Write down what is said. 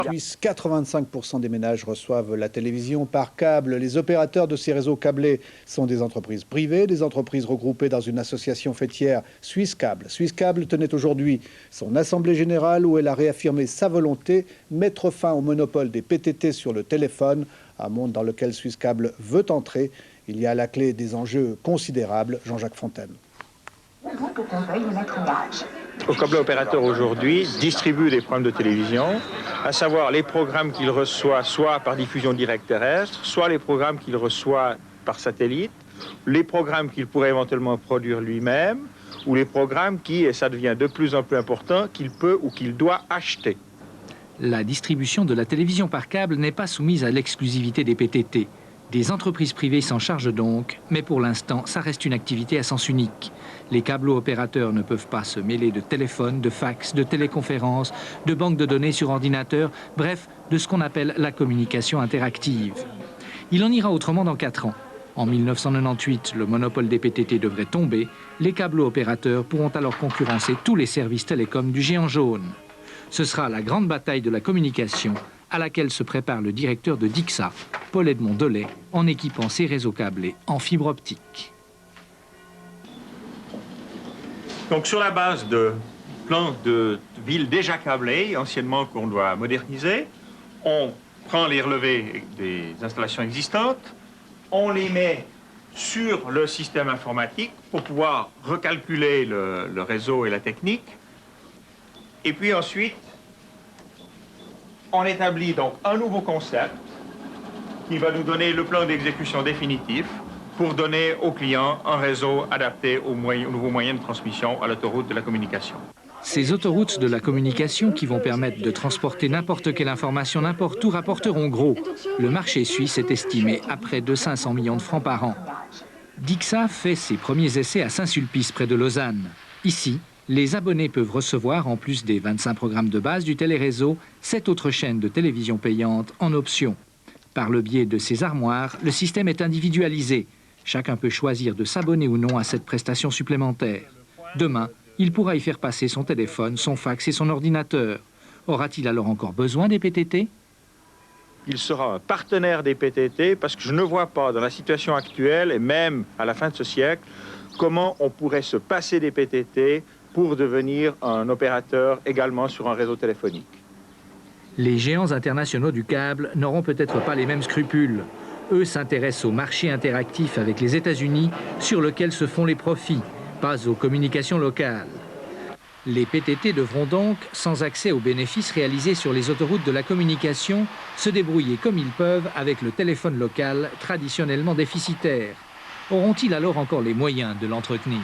Suisse, 85% des ménages reçoivent la télévision par câble. Les opérateurs de ces réseaux câblés sont des entreprises privées, des entreprises regroupées dans une association faîtière Swisscable. Swisscable tenait aujourd'hui son assemblée générale où elle a réaffirmé sa volonté, mettre fin au monopole des PTT sur le téléphone, un monde dans lequel Swisscable veut entrer. Il y a à la clé des enjeux considérables. Jean-Jacques Fontaine. Le câble opérateur aujourd'hui distribue des programmes de télévision, à savoir les programmes qu'il reçoit soit par diffusion directe terrestre, soit les programmes qu'il reçoit par satellite, les programmes qu'il pourrait éventuellement produire lui-même, ou les programmes qui, et ça devient de plus en plus important, qu'il peut ou qu'il doit acheter. La distribution de la télévision par câble n'est pas soumise à l'exclusivité des PTT. Des entreprises privées s'en chargent donc, mais pour l'instant, ça reste une activité à sens unique. Les câblo-opérateurs ne peuvent pas se mêler de téléphone, de fax, de téléconférences, de banques de données sur ordinateur, bref, de ce qu'on appelle la communication interactive. Il en ira autrement dans 4 ans. En 1998, le monopole des PTT devrait tomber. Les câblo-opérateurs pourront alors concurrencer tous les services télécoms du géant jaune. Ce sera la grande bataille de la communication à laquelle se prépare le directeur de Dixa, Paul-Edmond Delay, en équipant ses réseaux câblés en fibre optique. Donc sur la base de plans de villes déjà câblées, anciennement qu'on doit moderniser, on prend les relevés des installations existantes, on les met sur le système informatique pour pouvoir recalculer le réseau et la technique, et puis ensuite on établit donc un nouveau concept qui va nous donner le plan d'exécution définitif pour donner aux clients un réseau adapté aux nouveaux moyens de transmission à l'autoroute de la communication. Ces autoroutes de la communication qui vont permettre de transporter n'importe quelle information n'importe où rapporteront gros. Le marché suisse est estimé à près de 500 millions de francs par an. Dixa fait ses premiers essais à Saint-Sulpice, près de Lausanne. Ici, les abonnés peuvent recevoir, en plus des 25 programmes de base du téléréseau, 7 autres chaînes de télévision payantes en option. Par le biais de ces armoires, le système est individualisé. Chacun peut choisir de s'abonner ou non à cette prestation supplémentaire. Demain, il pourra y faire passer son téléphone, son fax et son ordinateur. Aura-t-il alors encore besoin des PTT ? Il sera un partenaire des PTT parce que je ne vois pas dans la situation actuelle et même à la fin de ce siècle comment on pourrait se passer des PTT pour devenir un opérateur également sur un réseau téléphonique. Les géants internationaux du câble n'auront peut-être pas les mêmes scrupules. Eux s'intéressent au marché interactif avec les États-Unis sur lequel se font les profits, pas aux communications locales. Les PTT devront donc, sans accès aux bénéfices réalisés sur les autoroutes de la communication, se débrouiller comme ils peuvent avec le téléphone local traditionnellement déficitaire. Auront-ils alors encore les moyens de l'entretenir ?